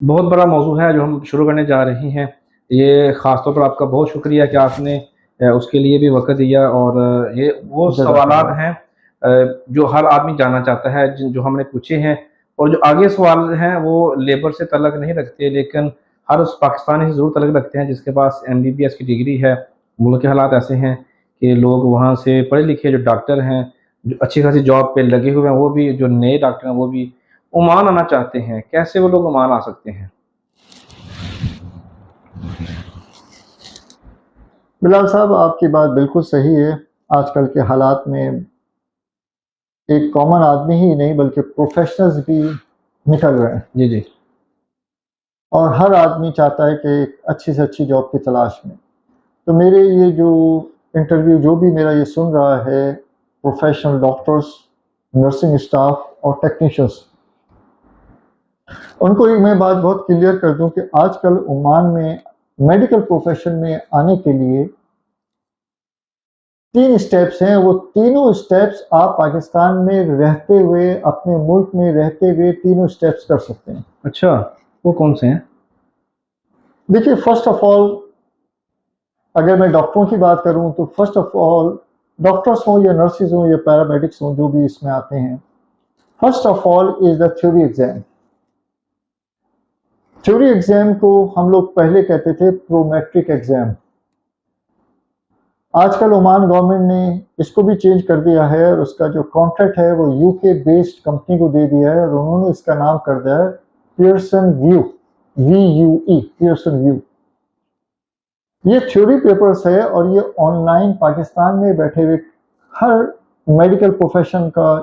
बहुत बड़ा मौज़ू है जो हम शुरू करने जा रहे हैं। ये ख़ास तौर पर आपका बहुत शुक्रिया कि आपने उसके लिए भी वक़्त दिया और ये वो सवालात जज़ाकल्लाह। हैं जो हर आदमी जानना चाहता है जिन जो हमने पूछे हैं और जो आगे सवाल हैं वो लेबर से तल्लक नहीं रखते लेकिन हर उस पाकिस्तानी से ज़रूर तल्लक रखते हैं जिसके पास एमबीबीएस की डिग्री है। मुल्क के हालात ऐसे हैं कि लोग वहाँ से पढ़े लिखे जो डॉक्टर हैं, जो अच्छी खासी जॉब पे लगे हुए हैं, वो भी जो नए डॉक्टर हैं वो भी ओमान आना चाहते हैं। कैसे वो लोग ओमान आ सकते हैं? बिलाल साहब, आपकी बात बिल्कुल सही है। आजकल के हालात में एक कॉमन आदमी ही नहीं बल्कि प्रोफेशनल्स भी निकल रहे हैं जी, जी। और हर आदमी चाहता है कि एक अच्छी से अच्छी जॉब की तलाश में। तो मेरे ये जो इंटरव्यू जो भी मेरा ये सुन रहा है, प्रोफेशनल डॉक्टर्स, नर्सिंग स्टाफ और टेक्नीशियंस, उनको एक मैं बात बहुत क्लियर कर दूं कि आजकल ओमान में मेडिकल प्रोफेशन में आने के लिए 3 स्टेप्स हैं। वो तीनों स्टेप्स आप पाकिस्तान में रहते हुए, अपने मुल्क में रहते हुए तीनों स्टेप्स कर सकते हैं। अच्छा, वो कौन-से हैं? देखिए, फर्स्ट ऑफ ऑल अगर मैं डॉक्टरों की बात करूं तो फर्स्ट ऑफ ऑल डॉक्टर्स हों या नर्सेज हों या पैरामेडिक्स हों जो भी इसमें आते हैं, first of all is the theory exam. Theory exam को हम लोग पहले कहते थे प्रोमेट्रिक एग्ज़ाम। आजकल ओमान गवर्नमेंट ने इसको भी चेंज कर दिया है और उसका जो कॉन्ट्रैक्ट है वो यूके बेस्ड कंपनी को दे दिया है और उन्होंने इसका नाम कर दिया है Pearson view, VUE, Pearson view. ये थ्योरी पेपर्स है और ये ऑनलाइन पाकिस्तान में बैठे हुए हर मेडिकल प्रोफेशन का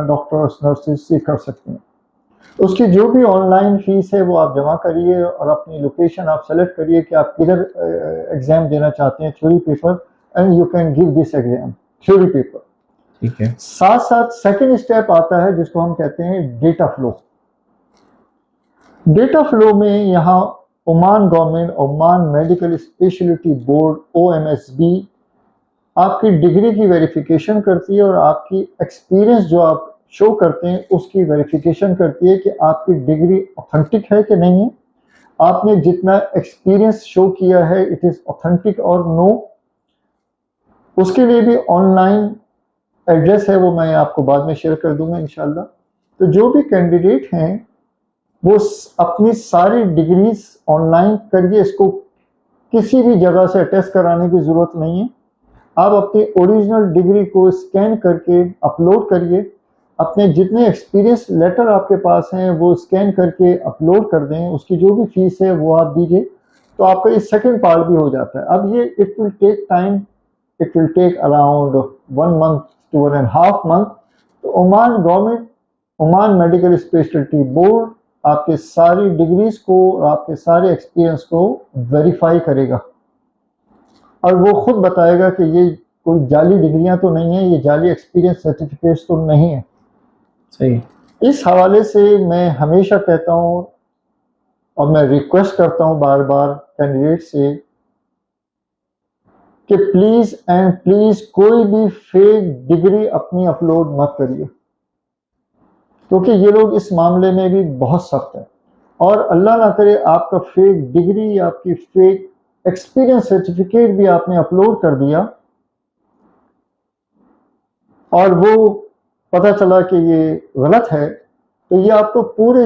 डॉक्टर्स नर्सेज ये कर सकते हैं। उसकी जो भी ऑनलाइन फीस है वो आप जमा करिए और अपनी लोकेशन आप सेलेक्ट करिए कि आप किधर एग्जाम देना चाहते हैं, theory paper, and you can give this exam, theory paper. ठीक है। साथ साथ सेकंड स्टेप आता है जिसको हम कहते हैं डेटा फ्लो। डेटा फ्लो में यहाँ Oman government, Oman medical speciality board, OMSB, आपकी डिग्री की वेरिफिकेशन करती है और आपकी एक्सपीरियंस जो आप शो करते हैं उसकी वेरिफिकेशन करती है कि आपकी डिग्री ऑथेंटिक है कि नहीं है, आपने जितना एक्सपीरियंस शो किया है इट इज़ ऑथेंटिक और नो। उसके लिए भी ऑनलाइन एड्रेस है, वो मैं आपको बाद में शेयर कर दूंगा इंशाल्लाह। तो जो भी कैंडिडेट हैं वो अपनी सारी डिग्रीज ऑनलाइन करिए, इसको किसी भी जगह से अटेस्ट कराने की ज़रूरत नहीं है। आप अपनी ओरिजिनल डिग्री को स्कैन करके अपलोड करिए, अपने जितने एक्सपीरियंस लेटर आपके पास हैं वो स्कैन करके अपलोड कर दें, उसकी जो भी फीस है वो आप दीजिए, तो आपका ये सेकंड पार्ट भी हो जाता है। अब ये it will take time, it will take around 1 month to 1.5 month। तो Oman government, Oman medical speciality board आपके सारी डिग्रीज को और आपके सारे एक्सपीरियंस को वेरीफाई करेगा और वो खुद बताएगा कि ये कोई जाली डिग्रियां तो नहीं है, ये जाली एक्सपीरियंस सर्टिफिकेट्स तो नहीं है। सही। इस हवाले से मैं हमेशा कहता हूँ और मैं रिक्वेस्ट करता हूँ बार बार कैंडिडेट से कि प्लीज़ एंड प्लीज़ कोई भी फेक डिग्री अपनी अपलोड मत करिए, क्योंकि ये लोग इस मामले में भी बहुत सख्त हैं। और अल्लाह ना करे आपका फेक डिग्री, आपकी फेक एक्सपीरियंस सर्टिफिकेट भी आपने अपलोड कर दिया और वो पता चला कि ये गलत है, तो ये आपको पूरे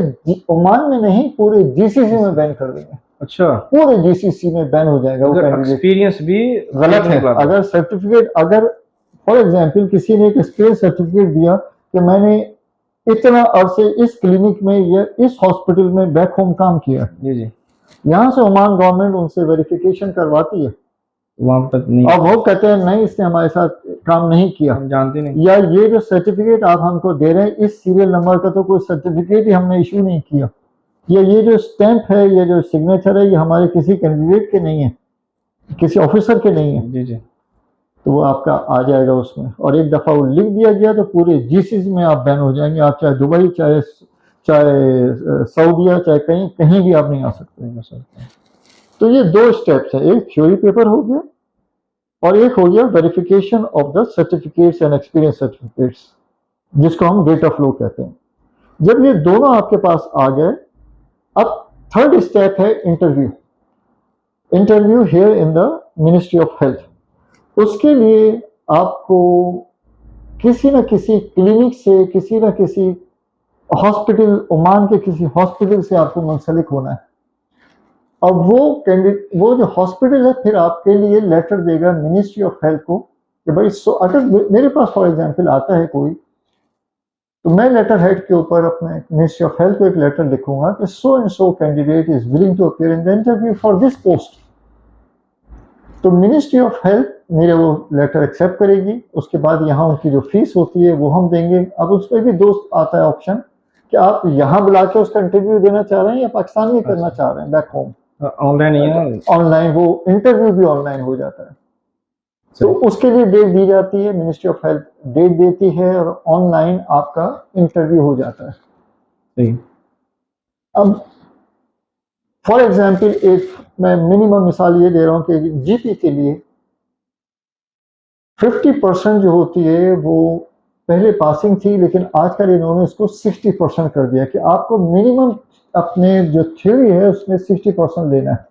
ओमान में नहीं पूरे GCC में बैन कर देंगे। अच्छा। पूरे GCC में बैन हो जाएगा वो अगर कैंडिडेट। एक्सपीरियंस भी गलत है। निकला तो? अगर सर्टिफिकेट, अगर फॉर एग्जांपल किसी ने एक एक्सपीरियंस सर्टिफिकेट दिया कि मैंने इतना अरसे इस क्लिनिक में या इस हॉस्पिटल में बैक होम काम किया, जी, जी। यहाँ से ओमान गवर्नमेंट उनसे वेरिफिकेशन करवाती है वहाँ पर नहीं और वो कहते हैं नहीं इसने हमारे साथ काम नहीं किया, हम जानते नहीं। या ये जो सर्टिफिकेट आप हमको दे रहे हैं इस सीरियल नंबर का तो कोई सर्टिफिकेट ही हमने इशू नहीं किया, या ये जो स्टैंप है, ये जो सिग्नेचर है, ये हमारे किसी कैंडिडेट के नहीं है, किसी ऑफिसर के नहीं है, जी, जी। तो वो आपका आ जाएगा उसमें। और एक दफ़ा वो लिख दिया गया तो पूरे GCC में आप बैन हो जाएंगे। आप चाहे दुबई, चाहे चाहे सऊदीया, चाहे कहीं कहीं भी आप नहीं आ सकते। तो ये 2 स्टेप्स है, एक थ्योरी पेपर हो गया और एक हो गया verification of the certificates and experience certificates, जिसको हम डेटा फ्लो कहते हैं। जब ये दोनों आपके पास आ गए, अब थर्ड स्टेप है interview. Interview here in the ministry of health. उसके लिए आपको किसी न किसी क्लिनिक से, किसी न किसी हॉस्पिटल, ओमान के किसी हॉस्पिटल से आपको मुंसलिक होना है। अब वो जो हॉस्पिटल है फिर आपके लिए लेटर देगा मिनिस्ट्री ऑफ हेल्थ को कि भाई अगर मेरे पास फॉर एग्जांपल आता है कोई, तो मैं लेटर हेड के ऊपर अपने मिनिस्ट्री ऑफ हेल्थ को एक लेटर लिखूंगा कि so and so candidate is willing to appear in the interview for this post. तो मिनिस्ट्री ऑफ हेल्थ मेरे वो लेटर एक्सेप्ट करेगी। उसके बाद यहाँ उनकी जो फीस होती है वो हम देंगे। अब उसमें भी दोस्त आता है ऑप्शन कि आप यहाँ बुला के उसका इंटरव्यू देना चाह रहे हैं या पाकिस्तान में करना चाह रहे हैं बैक होम। ऑनलाइन या ऑनलाइन, वो इंटरव्यू भी ऑनलाइन हो जाता है। तो उसके लिए डेट दी जाती है, मिनिस्ट्री ऑफ हेल्थ डेट देती है और ऑनलाइन आपका इंटरव्यू हो जाता है। सही। अब फॉर एग्जांपल एक मैं मिनिमम मिसाल ये दे रहा हूँ कि जीपी के लिए 50% जो होती है वो पहले पासिंग थी, लेकिन आजकल इन्होंने इसको 60% कर दिया कि आपको मिनिमम अपने जो थ्योरी है उसमें 60% लेना है।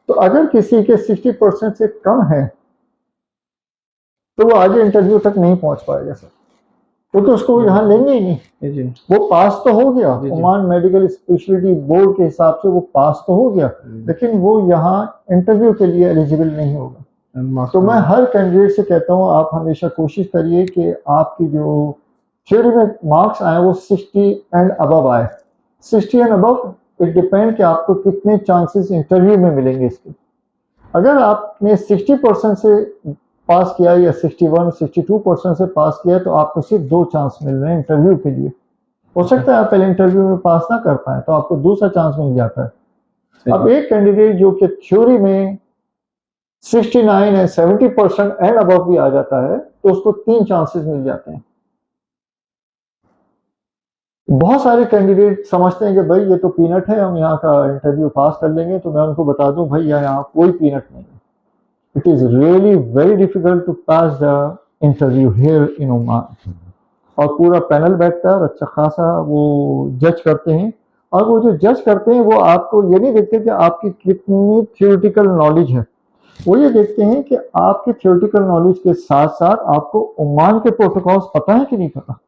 तो अगर किसी के 60% से कम है तो वो आगे इंटरव्यू तक नहीं पहुंच पाएगा सर, क्योंकि उसको यहाँ लेंगे ही नहीं। वो पास तो हो गया, ओमान मेडिकल स्पेशलिटी बोर्ड के हिसाब से वो पास तो हो गया, लेकिन वो यहाँ इंटरव्यू के लिए एलिजिबल नहीं होगा। तो मैं हर कैंडिडेट से कहता हूँ आप हमेशा कोशिश करिए कि आपकी जो थ्योरी में मार्क्स आए वो 60 एंड अबव आए। 60 एंड अबव इट डिपेंड कि आपको कितने चांसेस इंटरव्यू में मिलेंगे इसके। अगर आपने 60% से पास किया या 61-62% से पास किया तो आपको सिर्फ 2 चांस मिल रहे हैं इंटरव्यू के लिए। हो सकता है आप पहले इंटरव्यू में पास ना कर पाए तो आपको दूसरा चांस मिल जाता है। अब एक कैंडिडेट जो कि थ्योरी में 69 है, 70% एंड अबव भी आ जाता है तो उसको 3 चांसेस मिल जाते हैं। बहुत सारे कैंडिडेट समझते हैं कि भाई ये तो पीनट है, हम यहाँ का इंटरव्यू पास कर लेंगे। तो मैं उनको बता दूं भाई यहाँ कोई पीनट नहीं है। It is really very difficult to pass the interview here in Oman। और पूरा पैनल बैठता है और अच्छा खासा वो जज करते हैं, और वो जो जज करते हैं वो आपको ये नहीं देखते कि आपकी कितनी थियोरेटिकल नॉलेज है, वो ये देखते हैं कि आपके थियोरेटिकल नॉलेज के साथ साथ आपको ओमान के प्रोटोकॉल्स पता है कि नहीं पता।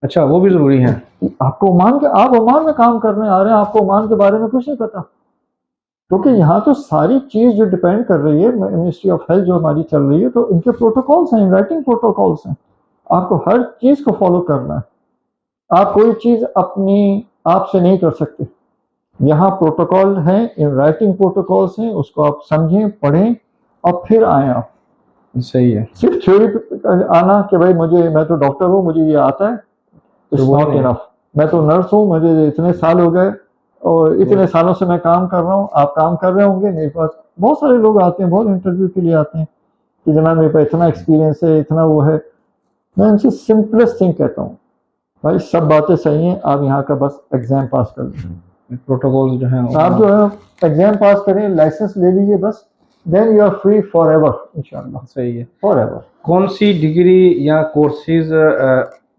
अच्छा, वो भी जरूरी है। आपको आप ओमान में काम करने आ रहे हैं, आपको ओमान के बारे में कुछ नहीं पता, क्योंकि यहाँ तो सारी चीज जो डिपेंड कर रही है मिनिस्ट्री ऑफ हेल्थ जो हमारी चल रही है, तो इनके प्रोटोकॉल्स हैं, राइटिंग प्रोटोकॉल्स हैं, आपको हर चीज को फॉलो करना है। आप कोई चीज अपनी आप से नहीं कर सकते। यहाँ प्रोटोकॉल हैं, इन राइटिंग प्रोटोकॉल्स हैं, उसको आप समझें, पढ़ें और फिर आए आप। सही है। सिर्फ थ्योरी आना कि भाई मैं तो डॉक्टर हूँ, मुझे ये आता है, इट्स नॉट इनफ। मैं तो नर्स हूँ, मुझे इतने साल हो गए और इतने सालों से मैं काम कर रहा हूँ, आप काम कर रहे होंगे। मेरे पास बहुत सारे लोग आते हैं, बहुत इंटरव्यू के लिए आते हैं कि जनाब मेरे पास इतना एक्सपीरियंस है, इतना वो है। मैं उनसे सिंपलेस्ट थिंग कहता हूँ, भाई सब बातें सही हैं, आप यहाँ का बस एग्जाम पास कर लें। प्रोटोकॉल जो है आप जो है एग्जाम पास करें, लाइसेंस ले लीजिए बस, then you are free for ever इंशाल्लाह। सही है। For ever. कौन सी डिग्री या courses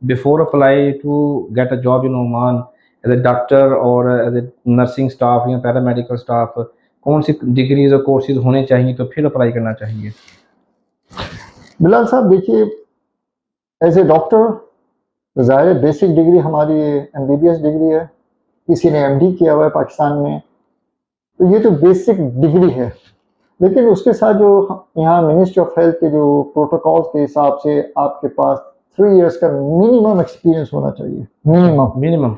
before apply to get a job in Oman as a doctor और एज ए नर्सिंग स्टाफ या पैरामेडिकल स्टाफ, कौन सी डिग्रीज और कोर्सेज होने चाहिए तो फिर अप्लाई करना चाहिए? बिलाल साहब देखिए, एज ए डॉक्टर ज़ाहिर बेसिक डिग्री हमारी एमबीबीएस डिग्री है, किसी ने एमडी किया हुआ है पाकिस्तान में, तो ये तो बेसिक डिग्री है। लेकिन उसके साथ जो यहाँ मिनिस्ट्री ऑफ हेल्थ के जो प्रोटोकॉल के हिसाब से आपके पास 3 इयर्स का मिनिमम एक्सपीरियंस होना चाहिए। मिनिमम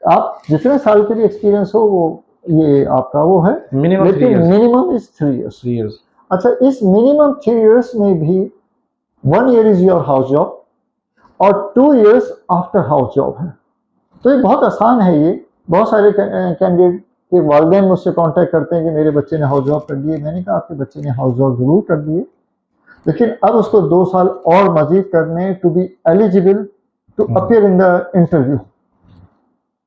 आप जितने साल के लिए एक्सपीरियंस हो वो ये आपका वो है, लेकिन मिनिमम इज 3 इयर्स। अच्छा, इस मिनिमम 3 इयर्स में भी 1 year is your house job और 2 इयर्स आफ्टर हाउस जॉब है। तो ये बहुत आसान है। ये बहुत सारे कैंडिडेट के वालिदैन मुझसे कांटेक्ट करते हैं कि मेरे बच्चे ने हाउस जॉब कर ली है। मैंने कहा आपके बच्चे ने हाउस जॉब जरूर कर ली है, लेकिन अब उसको 2 साल और मजीद करने to be eligible to appear in the interview.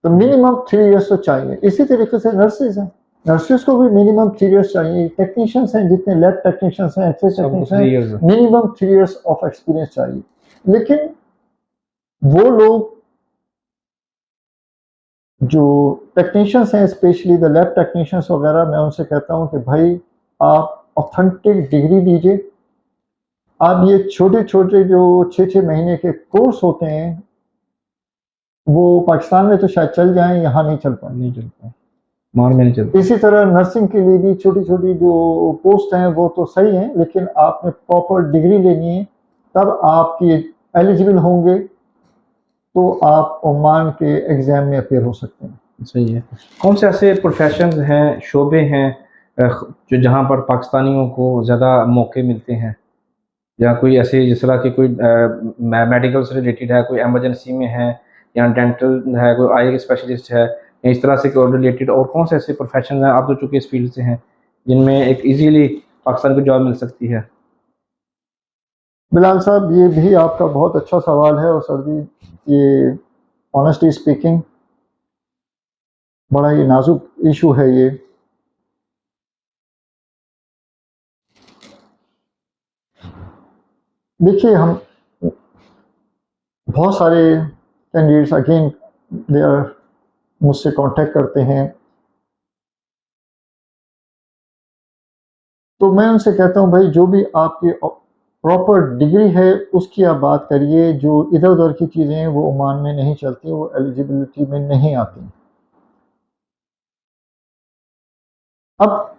तो मिनिमम 3 इयर्स तो चाहिए। इसी तरीके से नर्सेज हैं, नर्सेज को भी मिनिमम 3 इयर्स चाहिए। टेक्नीशियंस हैं, जितने लैब टेक्नीशियंस हैं, x-ray technicians, minimum 3 years of experience चाहिए। लेकिन वो लोग जो टेक्नीशियंस हैं, स्पेशली द लैब टेक्नीशियंस वगैरह, मैं उनसे कहता हूँ कि भाई आप ऑथेंटिक डिग्री लीजिए। आप ये छोटे छोटे जो 6-6 महीने के कोर्स होते हैं वो पाकिस्तान में तो शायद चल जाएं, यहाँ नहीं चल पाए। नहीं चलता, मान में नहीं चलता। इसी तरह नर्सिंग के लिए भी छोटी छोटी जो पोस्ट हैं वो तो सही हैं, लेकिन आपने प्रॉपर डिग्री लेनी है, तब आपकी एलिजिबल होंगे, तो आप ओमान के एग्ज़ाम में अपेयर हो सकते हैं। सही है। कौन से ऐसे प्रोफेशंस हैं, शोबे हैं जो जहाँ पर पाकिस्तानियों को ज़्यादा मौके मिलते हैं, या कोई ऐसे जिस तरह की कोई मेडिकल से रिलेटेड है, कोई इमरजेंसी में है, या डेंटल है, कोई आई स्पेशलिस्ट है, या इस तरह से कोई रिलेटेड और कौन से ऐसे प्रोफेशन हैं, आप तो चूँकि इस फील्ड से हैं, जिनमें एक ईजीली पाकिस्तान को जॉब मिल सकती है? बिलाल साहब, ये भी आपका बहुत अच्छा सवाल है, और सर जी ये ऑनेस्टली स्पीकिंग बड़ा ही नाजुक इशू है ये। देखिए, हम बहुत सारे कैंडिडेट्स अगेन दे आर मुझसे कांटेक्ट करते हैं, तो मैं उनसे कहता हूँ भाई जो भी आपकी प्रॉपर डिग्री है उसकी आप बात करिए। जो इधर उधर की चीज़ें हैं वो ओमान में नहीं चलती, वो एलिजिबिलिटी में नहीं आती। अब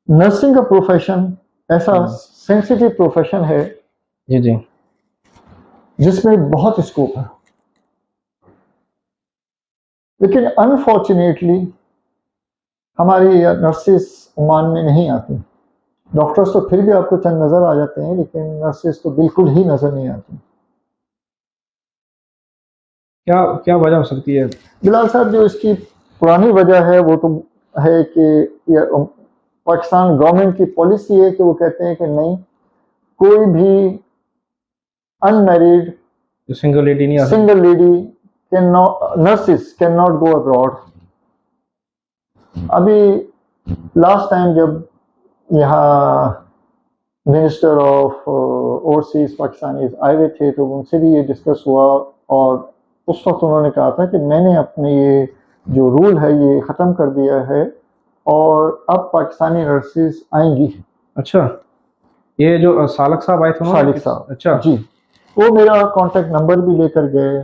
नर्सिंग का प्रोफेशन ऐसा सेंसिटिव प्रोफेशन है जी जी। जिसमें बहुत स्कोप है, लेकिन अनफॉर्चुनेटली हमारी नर्सेस ओमान में नहीं आती। डॉक्टर्स तो फिर भी आपको चंद नज़र आ जाते हैं, लेकिन नर्सेस तो बिल्कुल ही नज़र नहीं आती। क्या क्या वजह हो सकती है? बिलाल साहब, जो इसकी पुरानी वजह है वो तो है कि ये पाकिस्तान गवर्नमेंट की पॉलिसी है कि वो कहते हैं कि नहीं, कोई भी अनमैरिड जो सिंगल लेडी नहीं आ सकती? Single lady can not, nurses can not go abroad. अभी लास्ट टाइम जब यहाँ मिनिस्टर ऑफ ओवरसीज पाकिस्तानीज आए हुए थे तो उनसे भी ये डिस्कस हुआ, और उस वक्त उन्होंने कहा था कि मैंने अपने ये जो रूल है ये ख़त्म कर दिया है और अब पाकिस्तानी नर्सेज आएंगी। अच्छा, ये जो सालक साहब आए थे उन्होंने सालिक साहब, अच्छा जी, वो मेरा कांटेक्ट नंबर भी लेकर गए।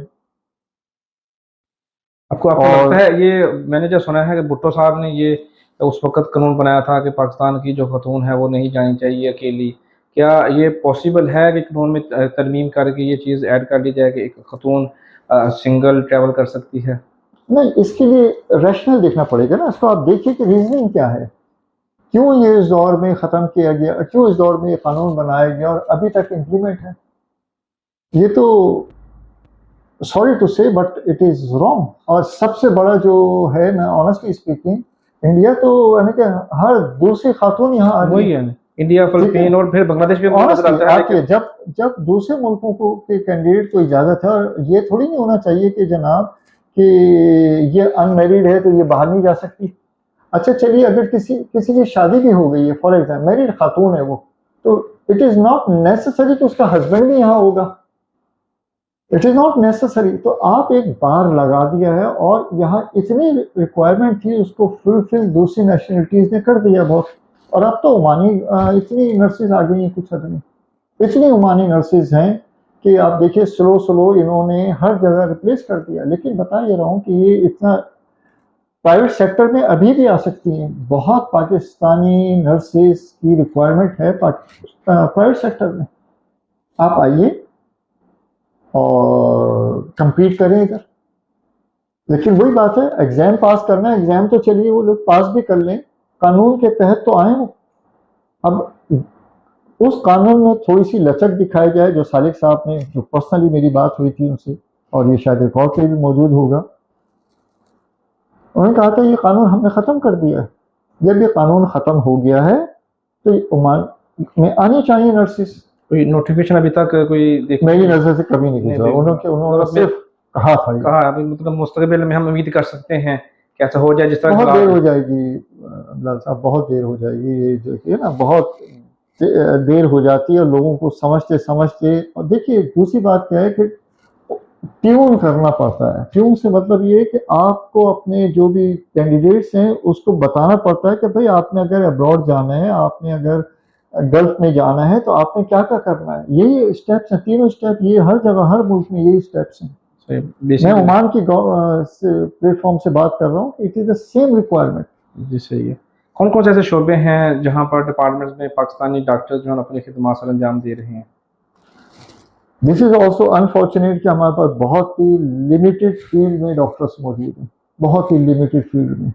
आपको आपको और लगता है ये, मैंने जो सुना है कि भुट्टो साहब ने ये उस वक्त कानून बनाया था कि पाकिस्तान की जो खतून है वो नहीं जानी चाहिए अकेली, क्या ये पॉसिबल है कि कानून में तरमीम करके ये चीज़ ऐड कर दी जाए कि एक खतून सिंगल ट्रैवल कर सकती है? नहीं, इसके लिए रैशनल देखना पड़ेगा ना, इसको आप देखिए कि रीजनिंग क्या है, क्यों ये इस दौर में ख़त्म किया गया, क्यों इस दौर में ये कानून बनाया गया और अभी तक इम्प्लीमेंट है। ये तो सॉरी टू से बट इट इज़ रॉन्ग। और सबसे बड़ा जो है ना, ऑनेस्टली स्पीकिंग, इंडिया तो यानी कि हर दूसरी खातून यहाँ आ रही वही है। है, इंडिया, फिलीपीन और फिर बांग्लादेश भी हमको नजर ऑनेस्टली आता है, आके लेकिन जब दूसरे मुल्कों को के कैंडिडेट को इजाज़त है, और ये थोड़ी नहीं होना चाहिए कि जनाब कि ये अनमेरिड है तो ये बाहर नहीं जा सकती। अच्छा चलिए, अगर किसी किसी की शादी भी हो गई है, फॉर एग्जाम्पल मैरिड खातून है वो, तो इट इज़ नॉट नेसेसरी कि उसका हस्बैंड भी यहाँ होगा। It is not necessary. तो आप एक बार लगा दिया है, और यहाँ इतनी रिक्वायरमेंट थी उसको फुलफिल दूसरी नेशनलिटीज़ ने कर दिया बहुत। और अब तो ओमानी इतनी नर्सेज आ गई हैं, कुछ हद नहीं, इतनी ओमानी नर्सेज हैं कि आप देखिए स्लो स्लो इन्होंने हर जगह रिप्लेस कर दिया। लेकिन बता ये रहा हूँ कि ये इतना प्राइवेट सेक्टर में अभी भी आ सकती हैं। बहुत पाकिस्तानी नर्सेज की रिक्वायरमेंट है प्राइवेट सेक्टर में। आप आइए और compete करें इधर। लेकिन वही बात है, एग्जाम पास करना है, एग्जाम तो चलिए वो लोग पास भी कर लें, कानून के तहत तो आए वो। अब उस कानून में थोड़ी सी लचक दिखाई जाए, जो सालिक साहब ने, जो पर्सनली मेरी बात हुई थी उनसे, और ये शायद रिकॉर्ड पे भी मौजूद होगा, उन्होंने कहा था ये कानून हमने ख़त्म कर दिया है। जब ये कानून ख़त्म हो गया है तो ये ओमान में आनी चाहिए नर्सेस। कोई नोटिफिकेशन अभी तक कोई मेरी नज़र से कभी नहीं गुजरा। उन्होंने सिर्फ कहा था ये। कहा अभी, मतलब मुस्तकबिल में हम उम्मीद कर सकते हैं कि ऐसा हो जाए जिस तरह बहुत देर हो जाएगी लाल साहब, बहुत देर हो जाएगी। ये जो है ना, बहुत देर हो जाती है लोगों को समझते समझते। और देखिए दूसरी बात क्या है कि ट्यून करना पड़ता है। ट्यून से मतलब ये है कि आपको अपने जो भी कैंडिडेट्स हैं उसको बताना पड़ता है कि भाई आपने अगर अब्रॉड जाना है, आपने अगर गल्फ में जाना है तो आपने क्या क्या करना है। यही स्टेप्स हैं, तीनों स्टेप, ये हर जगह हर मुल्क में यही स्टेप्स हैं। मैं बेसिकली ओमान की प्लेटफॉर्म से बात कर रहा हूँ, it is the same requirement. जी सही है। कौन कौन से ऐसे शोबे हैं जहाँ पर डिपार्टमेंट में पाकिस्तानी डॉक्टर जो है अपनी खिदमत सर अंजाम दे रहे हैं? दिस इज़ ऑल्सो अनफॉर्चुनेट कि हमारे पास बहुत ही लिमिटेड फील्ड में डॉक्टर्स मौजूद हैं, बहुत ही लिमिटेड फील्ड में।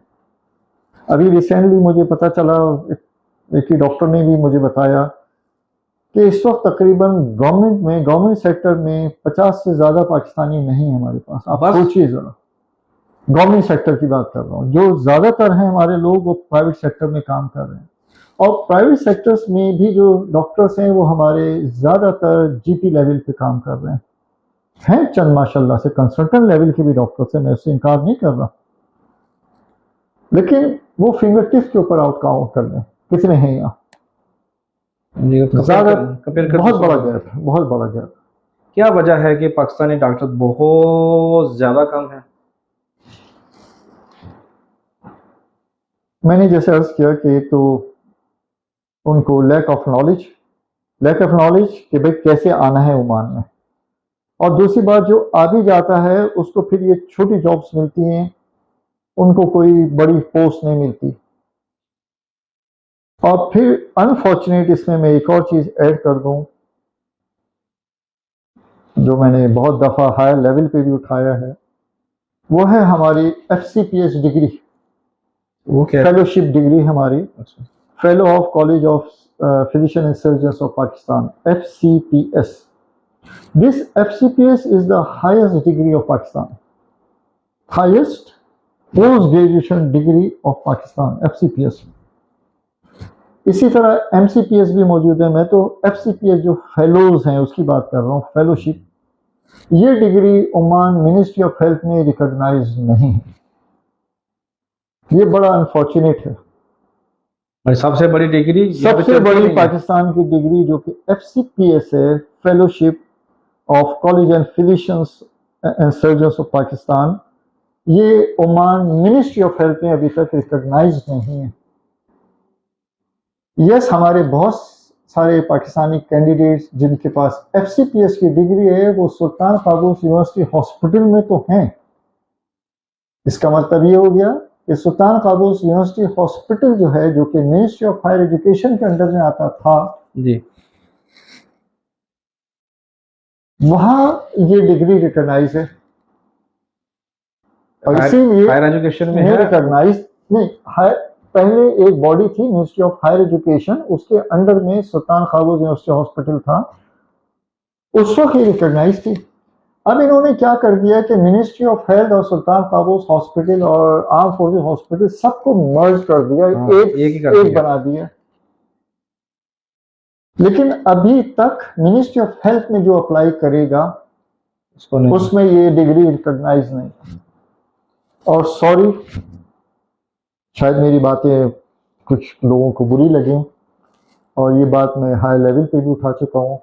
अभी रिसेंटली मुझे पता चला, एक ही डॉक्टर ने भी मुझे बताया कि इस वक्त तकरीबन गवर्नमेंट सेक्टर में 50 से ज़्यादा पाकिस्तानी नहीं है हमारे पास। आप बस? सोचिए ज़रा, गवर्नमेंट सेक्टर की बात कर रहा हूँ। जो ज़्यादातर हैं हमारे लोग वो प्राइवेट सेक्टर में काम कर रहे हैं, और प्राइवेट सेक्टर्स में भी जो डॉक्टर्स हैं वो हमारे ज़्यादातर जीपी लेवल पे काम कर रहे हैं चंद माशाल्लाह से कंसल्टेंट लेवल के भी डॉक्टर्स हैं, मैं उससे इनकार नहीं कर रहा, लेकिन वो फिंगर टिप के ऊपर आउट काउंट कर लें कितने हैं यहाँ। ज़्यादा बहुत बड़ा गैप है, बहुत बड़ा गैप। क्या वजह है कि पाकिस्तानी डॉक्टर बहुत ज़्यादा कम है? मैंने जैसे अर्ज किया कि तो उनको लैक ऑफ नॉलेज कि भाई कैसे आना है ओमान में, और दूसरी बात जो आ भी जाता है उसको फिर ये छोटी जॉब्स मिलती हैं, उनको कोई बड़ी पोस्ट नहीं मिलती। और फिर अनफॉर्चुनेट इसमें मैं एक और चीज़ ऐड कर दूं जो मैंने बहुत दफ़ा हायर लेवल पे भी उठाया है, वो है हमारी FCPS डिग्री। वो क्या है? फेलोशिप डिग्री हमारी, अच्छा। Fellow of college of physician and surgeons of Pakistan, FCPS। This FCPS is the highest degree of Pakistan, highest post graduation degree of Pakistan, FCPS। इसी तरह MCPS भी मौजूद है। मैं तो FCPS जो फेलोज हैं उसकी बात कर रहा हूँ, फेलोशिप। ये degree Oman ministry of health में रिकॉग्नाइज नहीं है, ये बड़ा अनफॉर्चुनेट है। और सबसे बड़ी डिग्री सबसे बड़ी पाकिस्तान की डिग्री जो कि FCPS है, fellowship of college and physicians and surgeons of Pakistan, ये ओमान मिनिस्ट्री ऑफ हेल्थ में अभी तक रिकॉग्नाइज नहीं है। यस, हमारे बहुत सारे पाकिस्तानी कैंडिडेट्स जिनके पास FCPS की डिग्री है वो सुल्तान काबूस यूनिवर्सिटी हॉस्पिटल में तो हैं। इसका मतलब ये हो गया कि सुल्तान काबूस यूनिवर्सिटी हॉस्पिटल जो है, जो कि मिनिस्ट्री ऑफ हायर एजुकेशन के अंडर में आता था जी, वहां ये डिग्री रिकॉग्नाइज है। और इसीलिए हायर एजुकेशन में है रिकॉग्नाइज नहीं, पहले एक बॉडी थी मिनिस्ट्री ऑफ हायर एजुकेशन, उसके अंडर में सुल्तान काबूस यूनिवर्सिटी हॉस्पिटल था, उस वक्त ये रिकॉग्नाइज थी। अब इन्होंने क्या कर दिया कि मिनिस्ट्री ऑफ हेल्थ और सुल्तान काबूस हॉस्पिटल और आर्म फोर्सेस हॉस्पिटल सबको मर्ज कर दिया, एक बना दिया। लेकिन अभी तक मिनिस्ट्री ऑफ हेल्थ में जो अप्लाई करेगा उसमें ये डिग्री रिकॉग्नाइज नहीं। और सॉरी, शायद मेरी बातें कुछ लोगों को बुरी लगी, और ये बात मैं हाई लेवल पे भी उठा चुका हूँ।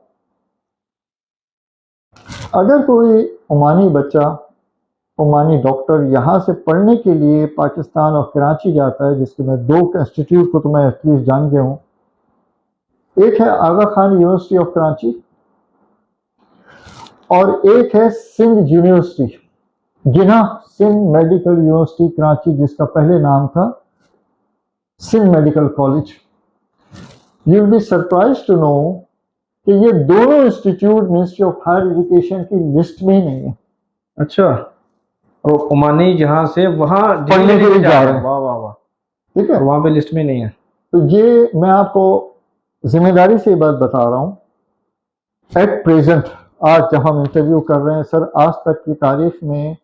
अगर कोई ओमानी बच्चा, ओमानी डॉक्टर यहाँ से पढ़ने के लिए पाकिस्तान और कराची जाता है, जिसके मैं 2 इंस्टीट्यूट को तो मैं एटलीस्ट जान गया हूँ, एक है आगा खान यूनिवर्सिटी ऑफ कराची और एक है Sindh university, Jinnah Sindh medical university Karachi, जिसका पहले नाम था Sindh medical college. You will be surprise to know कि ये दोनों institute ministry of higher education की लिस्ट में ही नहीं है। अच्छा, और ओमानी जहाँ से वहाँ पढ़ने के लिए जा रहे हैं। वाह वाह वाह, ठीक है, वहाँ पे लिस्ट में नहीं है। तो ये मैं आपको जिम्मेदारी से बात बता रहा हूँ। एट प्रेजेंट, आज जब हम इंटरव्यू कर रहे हैं सर, आज तक की तारीख में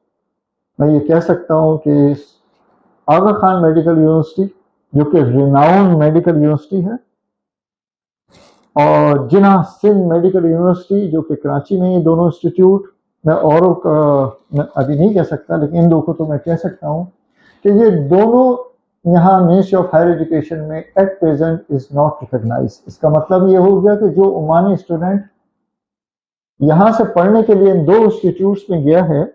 मैं ये कह सकता हूँ कि आगा खान मेडिकल यूनिवर्सिटी, जो कि रिनाउंड मेडिकल यूनिवर्सिटी है, और जिन्ना सिंध मेडिकल यूनिवर्सिटी जो कि कराची में, ये दोनों इंस्टीट्यूट, मैं औरों का मैं अभी नहीं कह सकता, लेकिन इन दो को तो मैं कह सकता हूँ कि ये दोनों यहाँ मिनिस्ट्री ऑफ हायर एजुकेशन में at present is not recognise. इसका मतलब ये हो गया कि जो ओमानी स्टूडेंट यहाँ से पढ़ने के लिए इन 2 इंस्टीट्यूट्स में गया है।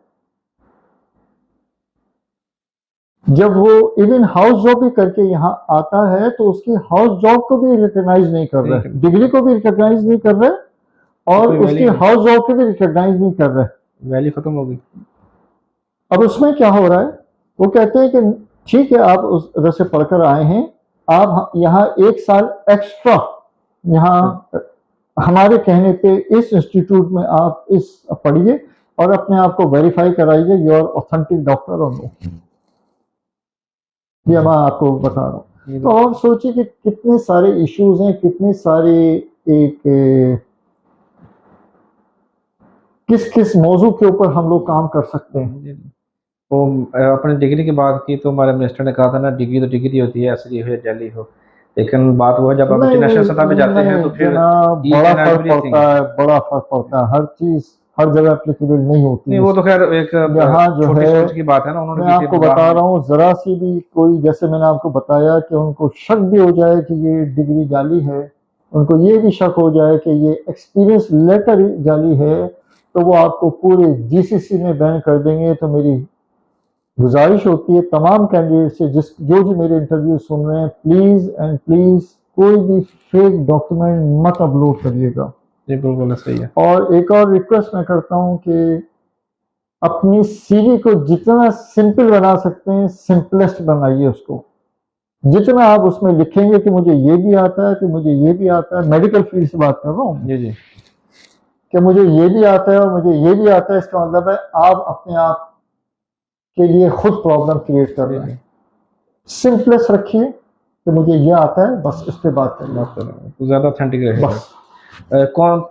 जब वो इवन हाउस जॉब भी करके यहाँ आता है तो उसकी हाउस जॉब को भी रिकॉग्नाइज नहीं कर रहा है, डिग्री को भी रिकॉग्नाइज नहीं कर रहा है और उसकी हाउस जॉब को भी रिकॉग्नाइज नहीं कर रहा है। वैल्यू खत्म हो गई। अब उसमें क्या हो रहा है, वो कहते हैं कि ठीक है आप उस उधर से पढ़कर आए हैं, आप यहाँ 1 साल एक्स्ट्रा यहाँ हमारे कहने पे इस इंस्टीट्यूट में आप इस पढ़िए और अपने आप को वेरीफाई कराइए यू आर ऑथेंटिक डॉक्टर और नो। ये मैं आपको बता रहा हूँ। तो आप सोचिए कि कितने सारे इश्यूज हैं, कितने सारे एक किस किस मौजू के ऊपर हम लोग काम कर सकते हैं। तो अपने डिग्री की बात की तो हमारे मिनिस्टर ने कहा था ना, डिग्री तो डिग्री होती है, असली हो या जाली हो, लेकिन बात वो है जब आप इंटरनेशनल सतह पे जाते हैं तो फिर बड़ा फर्क पड़ता है, बड़ा फर्क पड़ता है। हर चीज हर जगह एप्लीकेबल नहीं होती। नहीं, वो तो खैर एक यहाँ जो छोटी है सोच की बात है ना, उन्होंने मैं आपको बता रहा हूँ, जरा सी भी कोई, जैसे मैंने आपको बताया कि उनको शक भी हो जाए कि ये डिग्री जाली है, उनको ये भी शक हो जाए कि ये एक्सपीरियंस लेटर जाली है, तो वो आपको पूरे जीसीसी में बैन कर देंगे। तो मेरी गुजारिश होती है तमाम कैंडिडेट से, जो मेरे इंटरव्यू सुन रहे हैं, प्लीज एंड प्लीज कोई भी फेक डॉक्यूमेंट मत अपलोड करिएगा। जी बिल्कुल सही है। और एक और रिक्वेस्ट मैं करता हूँ कि अपनी सीवी को जितना सिंपल बना सकते हैं सिंपलेस्ट बनाइए उसको। जितना आप उसमें लिखेंगे कि मुझे ये भी आता है, कि मुझे ये भी आता है, मेडिकल फील्ड से बात कर रहा हूँ जी जी, कि मुझे ये भी आता है और मुझे ये भी आता है, इसका मतलब है आप अपने आप के लिए खुद प्रॉब्लम क्रिएट कर रहे हैं। सिंपलेस्ट रखिए कि मुझे ये आता है, बस इस पे बात करिए, तो ज़्यादा ऑथेंटिक रहेगा। बस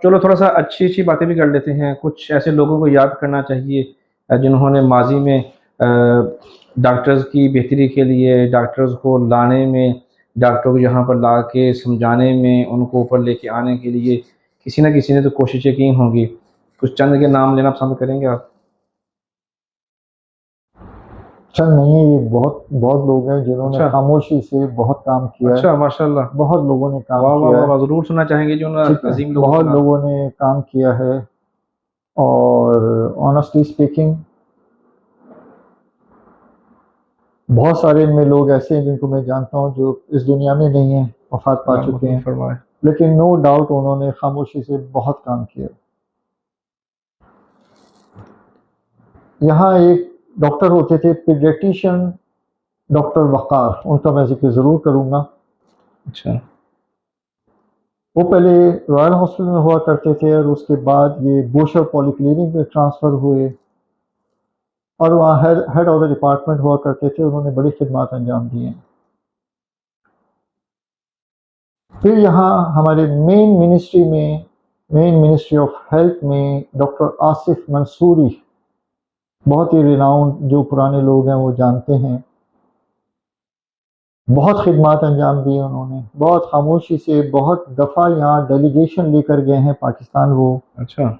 चलो थोड़ा सा अच्छी अच्छी बातें भी कर लेते हैं। कुछ ऐसे लोगों को याद करना चाहिए जिन्होंने माजी में डॉक्टर्स की बेहतरी के लिए, डॉक्टर्स को लाने में, डॉक्टरों को यहाँ पर ला के समझाने में, उनको ऊपर लेके आने के लिए किसी न किसी ने तो कोशिशें की होंगी। कुछ चंद के नाम लेना पसंद करेंगे आप? चंद नहीं है, ये बहुत बहुत लोग हैं जिन्होंने अच्छा, खामोशी से बहुत काम किया अच्छा है। माशाल्लाह, बहुत लोगों ने काम वाह वाह किया वाह, है, ज़रूर सुनना चाहेंगे जो ना ठीक है, अजीम लोगों बहुत के नाम। लोगों ने काम किया है। और ऑनेस्टली स्पीकिंग बहुत सारे में लोग ऐसे हैं जिनको मैं जानता हूँ जो इस दुनिया में नहीं है, वफात पा चुके हैं, फरमाए। लेकिन नो डाउट उन्होंने खामोशी से बहुत काम किया। यहाँ एक डॉक्टर होते थे पीडियाट्रिशियन, डॉक्टर वक़ार, उनका मैं जिक्र ज़रूर करूँगा। अच्छा, वो पहले रॉयल हॉस्पिटल में हुआ करते थे और उसके बाद ये बोशर पॉलीक्लिनिक में ट्रांसफ़र हुए और वहाँ हेड ऑफ द डिपार्टमेंट हुआ करते थे। उन्होंने बड़ी खिदमत अंजाम दी हैं। फिर यहाँ हमारे मेन मिनिस्ट्री ऑफ हेल्थ में डॉक्टर आसिफ मंसूरी, बहुत ही रिनाउंड, जो पुराने लोग हैं वो जानते हैं, बहुत खिदमत अंजाम दी उन्होंने, बहुत खामोशी से, बहुत दफ़ा यहाँ डेलीगेशन लेकर गए हैं पाकिस्तान वो। अच्छा,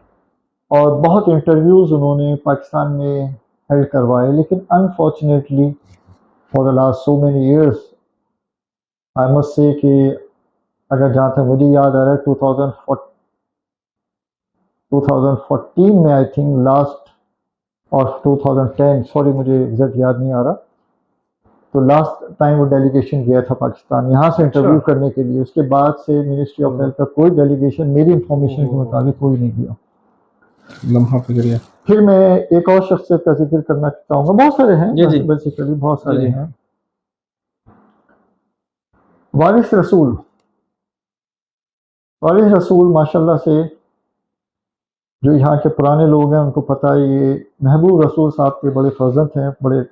और बहुत इंटरव्यूज़ उन्होंने पाकिस्तान में हेल्ड करवाए, लेकिन unfortunately for the last so many years I must say कि अगर जहाँ तक मुझे याद आ रहा है 2014 में आई थिंक लास्ट, और 2010, सॉरी मुझे एग्जैक्ट याद नहीं आ रहा, तो लास्ट टाइम वो डेलीगेशन गया था पाकिस्तान यहाँ से इंटरव्यू करने के लिए। उसके बाद से मिनिस्ट्री ऑफ हेल्थ का कोई डेलीगेशन मेरी इंफॉर्मेशन के मुताबिक कोई नहीं गया। लम्हा फिक्रिया। फिर मैं एक और शख्सियत का जिक्र करना चाहूँगा, बहुत सारे हैं बेसिकली, बहुत सारे हैं। वारिस रसूल, वारिस रसूल माशाल्लाह से जो यहाँ के पुराने लोग हैं उनको पता है, ये महबूब रसूल साहब के बड़े फर्जंद हैं, बड़े।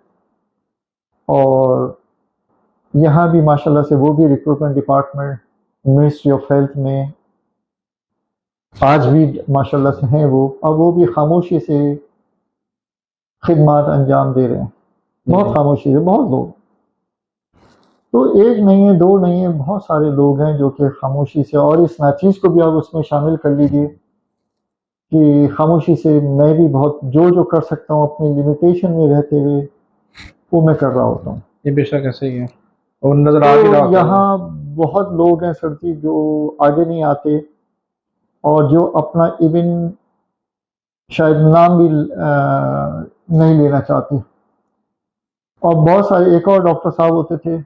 और यहाँ भी माशाल्लाह से वो भी recruitment department ministry of health में आज भी माशाल्लाह से हैं वो, और वो भी खामोशी से खिदमत अंजाम दे रहे हैं, बहुत खामोशी से, बहुत लोग। तो एक नहीं है, दो नहीं है, बहुत सारे लोग हैं जो कि खामोशी से, और इस नाचीज़ को भी आप उसमें शामिल कर लीजिए कि खामोशी से मैं भी बहुत जो कर सकता हूँ अपनी लिमिटेशन में रहते हुए वो मैं कर रहा होता हूँ। ये बेशक ऐसे ही है और नजर आ भी रहा तो यहाँ बहुत लोग हैं सर जी जो आगे नहीं आते और जो अपना इवन शायद नाम भी नहीं लेना चाहते। और बहुत सारे एक और डॉक्टर साहब होते थे,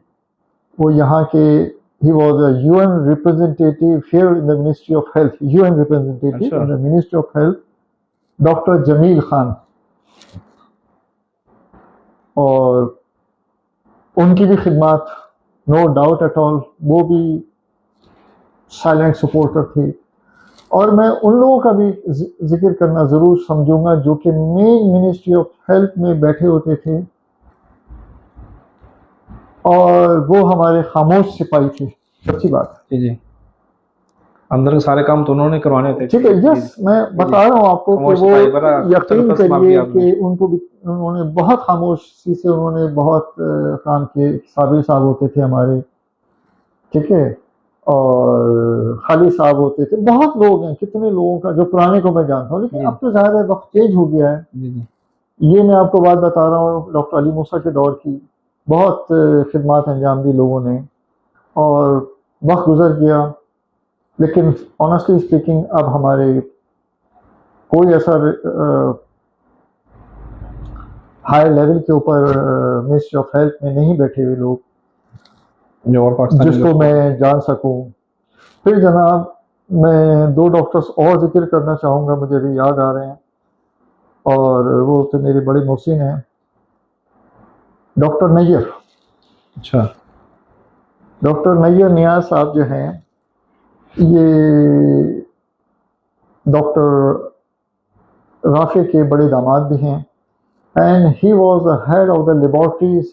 वो यहाँ के, he was a UN representative here in the ministry of health, UN representative अच्छा। In the ministry of health, doctor Jameel Khan. और उनकी भी खिदमत, नो डाउट एट ऑल, वो भी साइलेंट सपोर्टर थे। और मैं उन लोगों का भी जिक्र करना ज़रूर समझूंगा जो कि मेन मिनिस्ट्री ऑफ हेल्थ में बैठे होते थे, और वो हमारे खामोश सिपाही थे। सच्ची बात जी जी, अंदर के सारे काम तो उन्होंने करवाने थे। ठीक है, यस, मैं बता रहा हूँ आपको कि वो यकीन करिए कि उनको भी उन्होंने बहुत खामोशी से उन्होंने बहुत काम किए। साबिर साहब होते थे हमारे, ठीक है, और खालिद साहब होते थे, बहुत लोग हैं, कितने लोगों का जो पुराने को मैं जानता हूँ, लेकिन अब तो ज़ाहिर है वक्त चेंज हो गया है। ये मैं आपको बात बता रहा हूँ डॉक्टर अली मूसा के दौर की, बहुत खिदमत अंजाम दी लोगों ने, और वक्त गुजर गया। लेकिन ऑनेस्टली स्पीकिंग अब हमारे कोई ऐसा हाई लेवल के ऊपर मिनिस्ट्री ऑफ हेल्थ में नहीं बैठे हुए लोग जिसको मैं जान सकूं। फिर जनाब, मैं दो डॉक्टर्स और जिक्र करना चाहूँगा, मुझे भी याद आ रहे हैं, और वो तो मेरे बड़े मोहसिन हैं, डॉक्टर नैयर। अच्छा। डॉक्टर नैयर नियाज साहब जो हैं, ये डॉक्टर राफे के बड़े दामाद भी हैं, and he was the head of the laboratories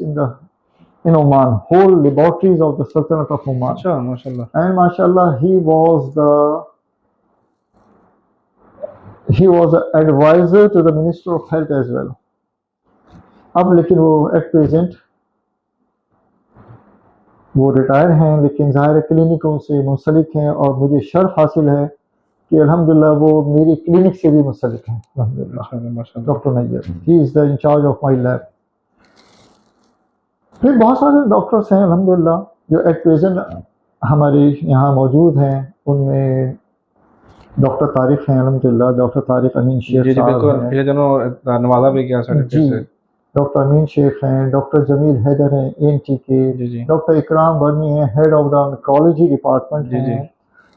in Oman, whole laboratories of the Sultanate of Oman. अच्छा, माशाल्लाह। And mashallah, he was the advisor to the Minister of Health as well. अब लेकिन वो एट प्रेजेंट वो retire हैं, लेकिन ज़ाहिर क्लिनिकों से मुंसलिक हैं, और मुझे शर्फ हासिल है कि अल्हम्दुलिल्लाह वो मेरी क्लिनिक से भी मुंसलिक हैं अल्हम्दुलिल्लाह। Doctor Nayyar, he is the incharge of my lab. फिर बहुत सारे डॉक्टर्स हैं अल्हम्दुलिल्लाह जो एट प्रेजेंट हमारे यहाँ मौजूद हैं। उनमें डॉक्टर तारिक हैं अल्हम्दुलिल्लाह, डॉक्टर तारिक अमीन शेख साहब हैं, नवाजा भी गया सर्टिफिकेट से। डॉक्टर अमीन शेख हैं, डॉक्टर जमील हैदर हैं एनटी के, डॉक्टर इकराम बर्नी हैं, head of the oncology department हैं।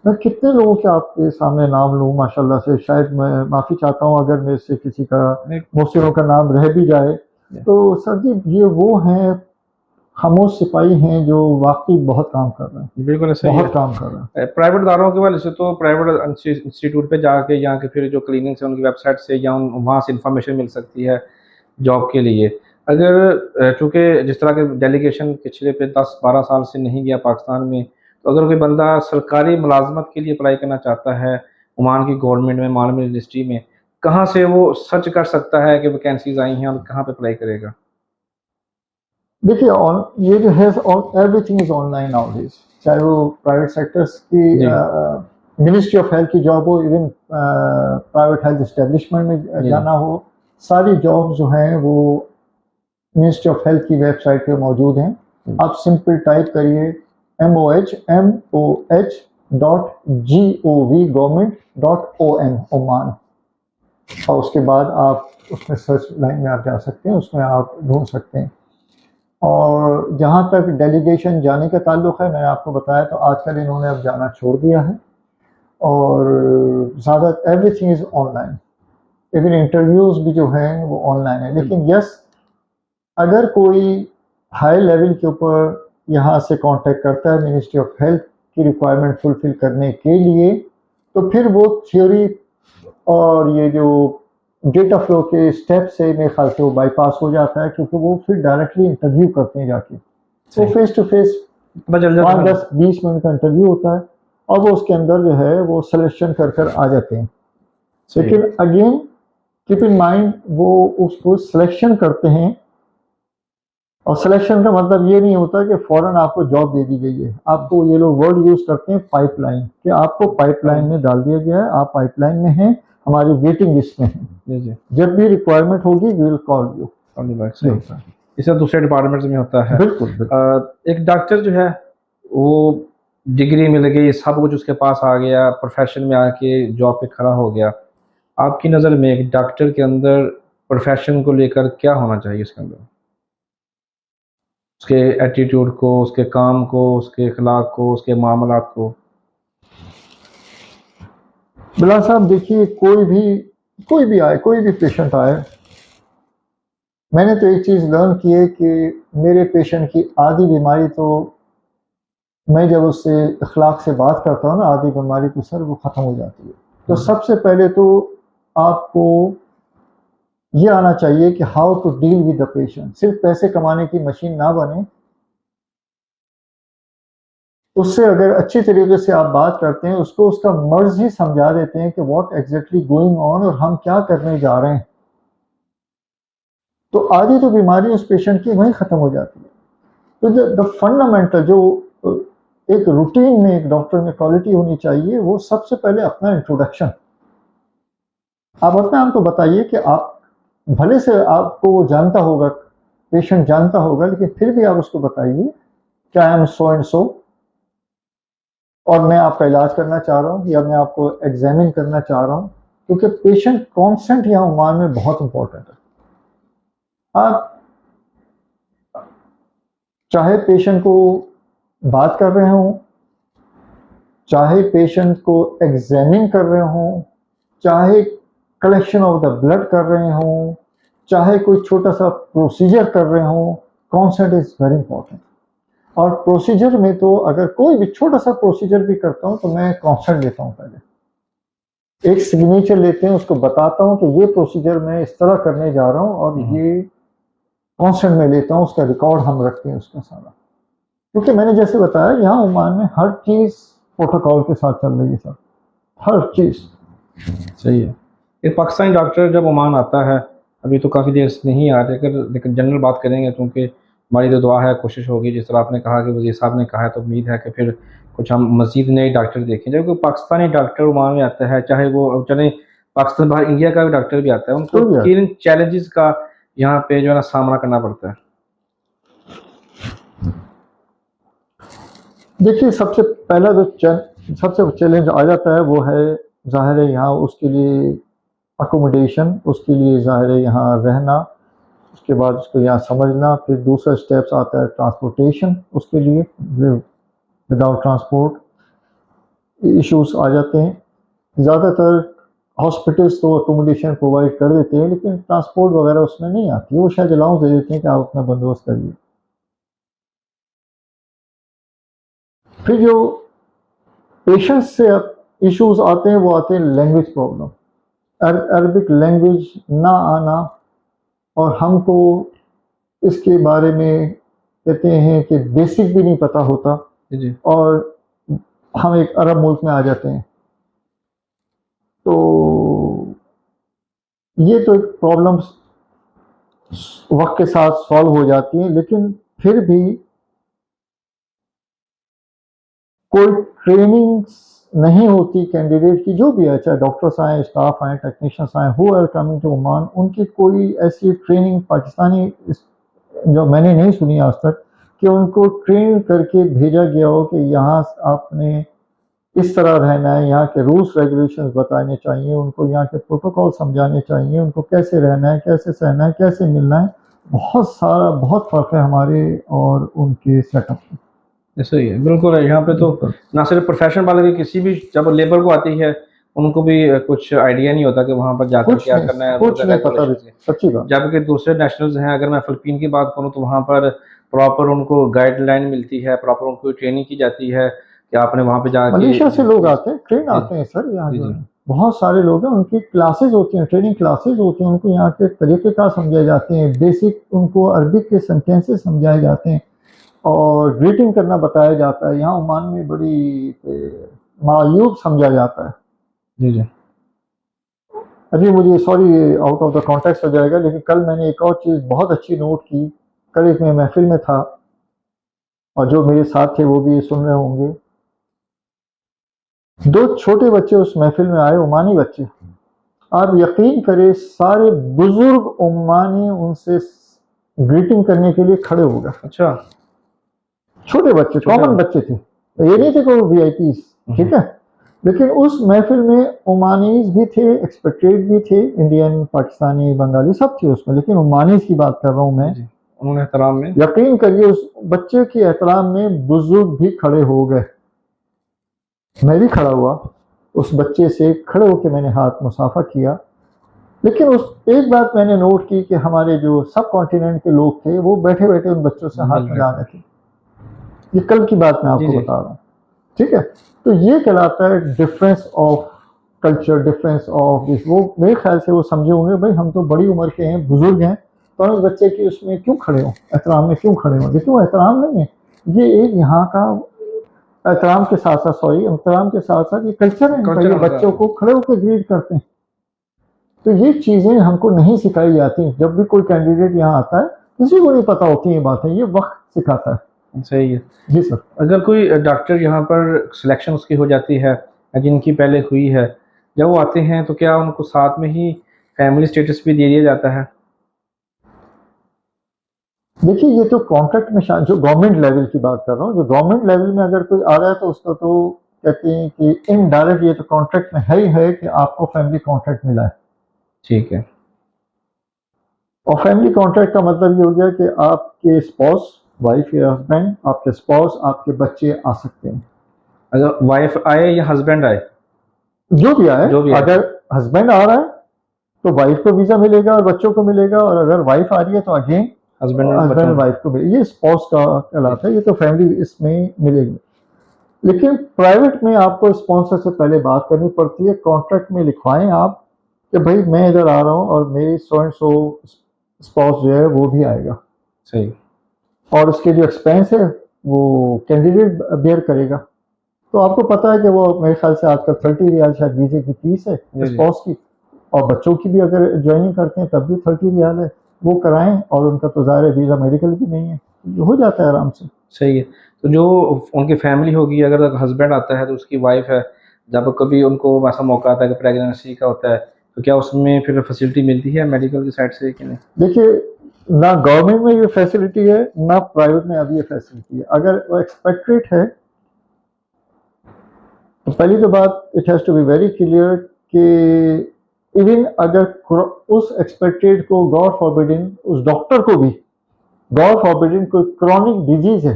मैं कितने लोगों के आपके सामने नाम लूँ माशाल्लाह से, शायद मैं माफ़ी चाहता हूँ अगर मेरे से किसी का मुस्लिमों का नाम रह भी जाए। तो सर जी, ये वो हैं खामोश सिपाही हैं जो वाकई बहुत काम कर रहे हैं, बिल्कुल सही बहुत है। काम कर रहे हैं। प्राइवेट इदारों के वाले से तो प्राइवेट इंस्टीट्यूट पे जाके, या कि फिर जो क्लिनिक्स है उनकी वेबसाइट से, या वहाँ से इंफॉर्मेशन मिल सकती है जॉब के लिए। अगर चूँकि जिस तरह के डेलीगेशन पिछले पे 10-12 साल से नहीं गया पाकिस्तान में, तो अगर कोई बंदा सरकारी मुलाजमत के लिए अप्लाई करना चाहता है ओमान की गवर्नमेंट में, ओमान मिनिस्ट्री में, कहाँ से वो सर्च कर सकता है कि वैकेंसीज आई हैं और कहाँ पे अप्लाई करेगा? देखिए, ये जो है एवरीथिंग इज ऑनलाइन नाउअडेज, चाहे वो प्राइवेट सेक्टर्स की मिनिस्ट्री ऑफ हेल्थ की जॉब हो, इवन प्राइवेट हेल्थ एस्टेब्लिशमेंट में जाना हो, सारी जॉब जो हैं वो मिनिस्ट्री ऑफ हेल्थ की वेबसाइट पे मौजूद हैं। आप सिंपल टाइप करिए moh.gov.government.on ओमान, और उसके बाद आप उसमें सर्च लाइन में आप जा सकते हैं, उसमें आप ढूंढ सकते हैं। और जहाँ तक डेलीगेशन जाने का ताल्लुक़ है, मैंने आपको बताया तो आजकल इन्होंने अब जाना छोड़ दिया है, और ज़्यादा everything is online, even interviews भी जो हैं वो ऑनलाइन है। लेकिन यस, अगर कोई हाई लेवल के ऊपर यहाँ से कांटेक्ट करता है मिनिस्ट्री ऑफ हेल्थ की रिक्वायरमेंट फुलफिल करने के लिए, तो फिर वो थ्योरी और ये जो डेटा फ्लो के स्टेप से मेरे ख्याल से वो बाईपास हो जाता है, क्योंकि वो फिर डायरेक्टली इंटरव्यू करते हैं जाके। तो फेस टू फेस 5-10-20 मिनट का इंटरव्यू होता है, और वो उसके अंदर जो है वो सिलेक्शन कर आ जाते हैं। लेकिन अगेन कीप इन माइंड, वो उसको सिलेक्शन करते हैं, और सिलेक्शन का मतलब ये नहीं होता कि फ़ौरन आपको जॉब दे दी गई है। आपको ये लोग वर्ड यूज़ करते हैं पाइपलाइन, कि आपको पाइपलाइन में डाल दिया गया है, आप पाइपलाइन में हैं, हमारी वेटिंग लिस्ट में हैं, जब भी रिक्वायरमेंट होगी वी विल कॉल यू। इसे दूसरे डिपार्टमेंट में होता है। बिल्कुल। एक डॉक्टर जो है वो डिग्री मिल गई, सब कुछ उसके पास आ गया, प्रोफेशन में आके जॉब पे खड़ा हो गया, आपकी नज़र में एक डॉक्टर के अंदर प्रोफेशन को लेकर क्या होना चाहिए उसके अंदर? उसके एटीट्यूड को, उसके काम को, उसके अखलाक को, उसके मामलात को? बिलाल साहब देखिए, कोई भी आए, कोई भी पेशेंट आए, मैंने तो एक चीज़ लर्न की है कि मेरे पेशेंट की आधी बीमारी तो मैं जब उससे अखलाक से बात करता हूँ ना, आधी बीमारी तो सर वो ख़त्म हो जाती है। तो सबसे पहले तो आपको ये आना चाहिए कि how to deal with the patient. सिर्फ पैसे कमाने की मशीन ना बने, उससे अगर अच्छी तरीके से आप बात करते हैं, उसको उसका मर्ज ही समझा देते हैं कि व्हाट एग्जैक्टली गोइंग ऑन और हम क्या करने जा रहे हैं, तो आधी तो बीमारी उस पेशेंट की वहीं ख़त्म हो जाती है। तो द फंडामेंटल जो एक रूटीन में एक डॉक्टर में क्वालिटी होनी चाहिए, वो सबसे पहले अपना इंट्रोडक्शन। आप अपने आप को बताइए कि आप भले से आपको वो जानता होगा, पेशेंट जानता होगा, लेकिन फिर भी आप उसको बताइए कि आई एम सो एंड सो और मैं आपका इलाज करना चाह रहा हूँ या मैं आपको एग्जामिन करना चाह रहा हूँ, क्योंकि पेशेंट कॉन्सेंट यहाँ उमान में बहुत इंपॉर्टेंट है। आप चाहे पेशेंट को बात कर रहे हों, चाहे पेशेंट को एग्जामिन कर रहे हों, चाहे कलेक्शन ऑफ द ब्लड कर रहे हों, चाहे कोई छोटा सा प्रोसीजर कर रहे हों, कॉन्सेंट इज़ वेरी इंपॉर्टेंट। और प्रोसीजर में तो अगर कोई भी छोटा सा प्रोसीजर भी करता हूँ तो मैं कॉन्सेंट लेता हूँ। पहले एक सिग्नेचर लेते हैं, उसको बताता हूँ कि ये प्रोसीजर मैं इस तरह करने जा रहा हूँ और ये कॉन्सेंट में लेता हूँ, उसका रिकॉर्ड हम रखते हैं उसका सारा। क्योंकि मैंने जैसे बताया, यहाँ ओमान में हर चीज़ प्रोटोकॉल के साथ चल रही है सर, हर चीज़। सही है। एक पाकिस्तानी डॉक्टर जब ओमान आता है, अभी तो काफ़ी देर से नहीं आ रहे, लेकिन जनरल बात करेंगे, क्योंकि हमारी तो दुआ है, कोशिश होगी, जिस तरह आपने कहा कि वज़ीर साहब ने कहा है, तो उम्मीद है कि फिर कुछ हम मज़ीद नए डॉक्टर देखें। जब कोई पाकिस्तानी डॉक्टर ओमान में आता है, चाहे वो चले पाकिस्तान बाहर इंडिया का भी डॉक्टर भी आता है, उनको तो यार किन चैलेंजेस का यहाँ पे जो है ना सामना करना पड़ता है? देखिए, सबसे पहला जो सबसे चैलेंज आ जाता है वो है, ज़ाहिर है यहाँ उसके लिए अकोमोडेशन, उसके लिए ज़ाहिर है यहाँ रहना, उसके बाद उसको यहाँ समझना, फिर दूसरा स्टेप्स आता है ट्रांसपोर्टेशन, उसके लिए विदाउट ट्रांसपोर्ट इश्यूज आ जाते हैं। ज़्यादातर हॉस्पिटल्स तो अकोमोडेशन प्रोवाइड कर देते हैं, लेकिन ट्रांसपोर्ट वगैरह उसमें नहीं आती, वो शायद अलाउंस दे देते हैं कि आप अपना बंदोबस्त करिए। फिर जो पेशेंट्स से इश्यूज आते हैं वो आते हैं लैंग्वेज प्रॉब्लम, अरबिक लैंग्वेज ना आना, और हमको इसके बारे में कहते हैं कि बेसिक भी नहीं पता होता, जी। और हम एक अरब मुल्क में आ जाते हैं, तो ये तो एक प्रॉब्लम्स वक्त के साथ सॉल्व हो जाती हैं, लेकिन फिर भी कोई ट्रेनिंग नहीं होती कैंडिडेट की, जो भी है, चाहे डॉक्टर्स आए, स्टाफ आए, टेक्नीशियंस आए, who are coming to Oman, उनकी कोई ऐसी ट्रेनिंग पाकिस्तानी जो मैंने नहीं सुनी आज तक कि उनको ट्रेन करके भेजा गया हो कि यहाँ आपने इस तरह रहना है, यहाँ के रूल्स रेगुलेशंस बताने चाहिए, उनको यहाँ के प्रोटोकॉल समझाने चाहिए, उनको कैसे रहना है, कैसे सहना है, कैसे मिलना है। बहुत फ़र्क है हमारे और उनके सेटअप में। ऐसा ही है, बिल्कुल है। यहाँ पे तो ना सिर्फ प्रोफेशन वाले की, किसी भी जब लेबर को आती है, उनको भी कुछ आइडिया नहीं होता कि वहाँ पर जाकर क्या करना है, कुछ नहीं पता, रेगुलेशन है। सच्ची बात। जबकि दूसरे नेशनल्स हैं, अगर मैं फ़िलिपीन की बात करूँ, तो वहाँ पर प्रॉपर उनको गाइडलाइन मिलती है, प्रॉपर उनको ट्रेनिंग की जाती है कि आपने वहाँ पे जाके। मलेशिया से लोग आते हैं, ट्रेन आते हैं सर यहाँ जी जो जी। है, बहुत सारे लोग हैं, उनकी क्लासेस होती हैं, ट्रेनिंग क्लासेस होती हैं, उनको यहाँ के तरीक़ेकार समझाए जाते हैं, बेसिक उनको अरबिक के सेंटेंसेस समझाए जाते हैं और ग्रीटिंग करना बताया जाता है। यहाँ ओमान में बड़ी मायूब समझा जाता है। जी जी। अभी मुझे, sorry out of the context हो जाएगा, लेकिन कल मैंने एक और चीज़ बहुत अच्छी नोट की। कल एक मैं महफिल में था और जो मेरे साथ थे वो भी ये सुन रहे होंगे। दो छोटे बच्चे उस महफिल में आए, ओमानी बच्चे। आप यकीन करें, सारे बुजुर्ग ओमानी उनसे ग्रीटिंग करने के लिए खड़े हो गए। अच्छा। छोटे बच्चे, कॉमन बच्चे थे, ये नहीं थे कोई वीआईपी, ठीक है, लेकिन उस महफिल में ओमानीज भी थे, एक्सपेट्रिएट भी थे, इंडियन, पाकिस्तानी, बंगाली सब थे उसमें, लेकिन ओमानीज की बात कर रहा हूँ मैं। जी, उन्होंने एहतराम में यकीन करिए उस बच्चे के एहतराम में बुजुर्ग भी खड़े हो गए। मैं भी खड़ा हुआ, उस बच्चे से खड़े होकर मैंने हाथ मुसाफा किया। लेकिन उस एक बात मैंने नोट की कि हमारे जो सब कॉन्टिनेंट के लोग थे वो बैठे बैठे उन बच्चों से हाथ मिल मिला रहे रहे थे। ये कल की बात मैं जी आपको जी बता रहा हूँ, ठीक है। तो ये कहलाता है difference of culture, difference of this. वो मेरे ख्याल से वो समझे होंगे भाई हम तो बड़ी उम्र के हैं, बुजुर्ग हैं, तो हम इस बच्चे की उसमें क्यों खड़े हो, एहतराम में क्यों खड़े हो। देखिए वो एहतराम नहीं है, ये एक यहाँ का एहतराम के साथ साथ, सॉरी, एहतराम के साथ साथ ये कल्चर है इनका, कल्चर ये उनका बच्चों को खड़े होकर ग्रीट करते हैं। तो ये चीज़ें हमको नहीं सिखाई जाती। जब भी कोई कैंडिडेट यहाँ आता है किसी को नहीं पता होती ये बातें, ये वक्त सिखाता है। सही है। जी सर। अगर कोई डॉक्टर यहाँ पर सिलेक्शन उसकी हो जाती है या जिनकी पहले हुई है, जब वो आते हैं तो क्या उनको साथ में ही फैमिली स्टेटस भी दे दिया जाता है? देखिए ये तो कॉन्ट्रैक्ट में जो गवर्नमेंट लेवल की बात कर रहा हूँ, जो गवर्नमेंट लेवल में अगर कोई आ रहा है तो उसका तो कहते हैं कि इनडायरेक्ट ये तो कॉन्ट्रैक्ट में है ही है कि आपको फैमिली कॉन्ट्रैक्ट मिला है। ठीक है। और फैमिली कॉन्ट्रैक्ट का मतलब ये हो गया कि आपके स्पाउस, वाइफ या हस्बैंड, आपके स्पाउस, आपके बच्चे आ सकते हैं। अगर वाइफ आए या हस्बैंड आए, जो भी आए, जो भी आए। अगर हस्बैंड आ रहा है तो वाइफ को वीजा मिलेगा और बच्चों को मिलेगा, और अगर वाइफ आ रही है तो अगेन हस्बैंड और हस्बैंड बच्चों और वाइफ को मिलेगा। ये स्पाउस का कहलाता है, ये तो फैमिली इसमें मिलेगी। लेकिन प्राइवेट में आपको स्पॉन्सर से पहले बात करनी पड़ती है, कॉन्ट्रैक्ट में लिखवाएं आप कि भाई मैं इधर आ रहा हूँ और मेरी सो एंड सो स्पाउस जो है वो भी आएगा, सही। और उसके जो एक्सपेंस है वो कैंडिडेट बेयर करेगा। तो आपको पता है कि वो मेरे ख्याल से आजकल 30 रियाल शायद वीजे की फीस है जी, जी। स्पाउस की, और बच्चों की भी अगर ज्वाइनिंग करते हैं तब भी 30 रियाल है। वो कराएं, और उनका तो ज़ाहिर है वीज़ा मेडिकल भी नहीं है, हो जाता है आराम से। सही है। तो जो उनकी फैमिली होगी, अगर हस्बैंड आता है तो उसकी वाइफ है, जब कभी उनको ऐसा मौका आता है कि प्रेगनेंसी का होता है, तो क्या उसमें फिर फैसिलिटी मिलती है मेडिकल की साइड से कि नहीं? देखिए ना गवर्नमेंट में ये फैसिलिटी है ना प्राइवेट में अभी ये फैसिलिटी है। अगर वो एक्सपेक्ट्रेट है तो पहली तो बात it has to be very clear कि इवन अगर उस एक्सपेक्टेड को गॉड फॉरबिडिंग, उस डॉक्टर को भी गॉड फॉरबिडिंग कोई क्रॉनिक डिजीज है,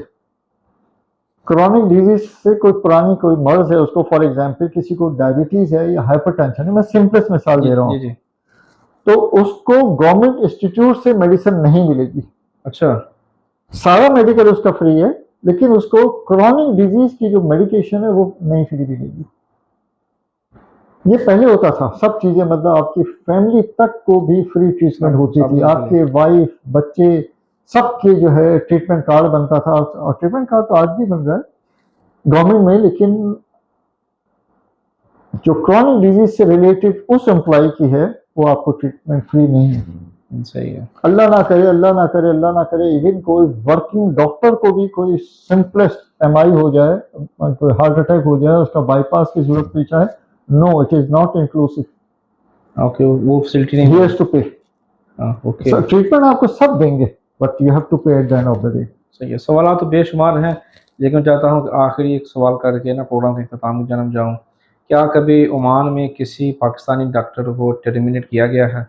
क्रॉनिक डिजीज से कोई पुरानी कोई मर्ज है उसको, फॉर एग्जांपल किसी को डायबिटीज है या हाइपरटेंशन है, मैं सिंपलेस्ट मिसाल दे रहा हूँ, जी जी। तो उसको गवर्नमेंट इंस्टीट्यूट से मेडिसिन नहीं मिलेगी। अच्छा। सारा मेडिकल उसका फ्री है, लेकिन उसको क्रॉनिक डिजीज की जो मेडिकेशन है वो नहीं फ्री मिलेगी। ये पहले होता था, सब चीजें मतलब आपकी फैमिली तक को भी फ्री ट्रीटमेंट होती थी, आपके वाइफ, बच्चे, सबके जो है ट्रीटमेंट कार्ड बनता था, और ट्रीटमेंट कार्ड तो आज भी बन रहा है गवर्नमेंट में। लेकिन जो क्रॉनिक डिजीज से रिलेटेड उस एम्प्लॉय की है वो आपको ट्रीटमेंट फ्री नहीं है। सही है। अल्लाह ना करे, अल्लाह ना करे, अल्लाह ना करे, इवन कोई वर्किंग डॉक्टर को भी कोई सिंपलेस्ट एमआई हो जाए, कोई हार्ट अटैक हो जाए, उसका बाईपास की जरूरत पेश आए, no it is not inclusive. Okay, वो फैसिलिटी ही नहीं has to pay. Okay. Treatment आपको सब देंगे, but you have to pay at the end of the day. सही है। सवाल तो बेशुमार हैं, लेकिन चाहता हूँ कि आखिरी एक सवाल करके ना प्रोग्राम का इख्तिताम की जानब जाऊँ। क्या कभी ओमान में किसी पाकिस्तानी डॉक्टर को टर्मिनेट किया गया है?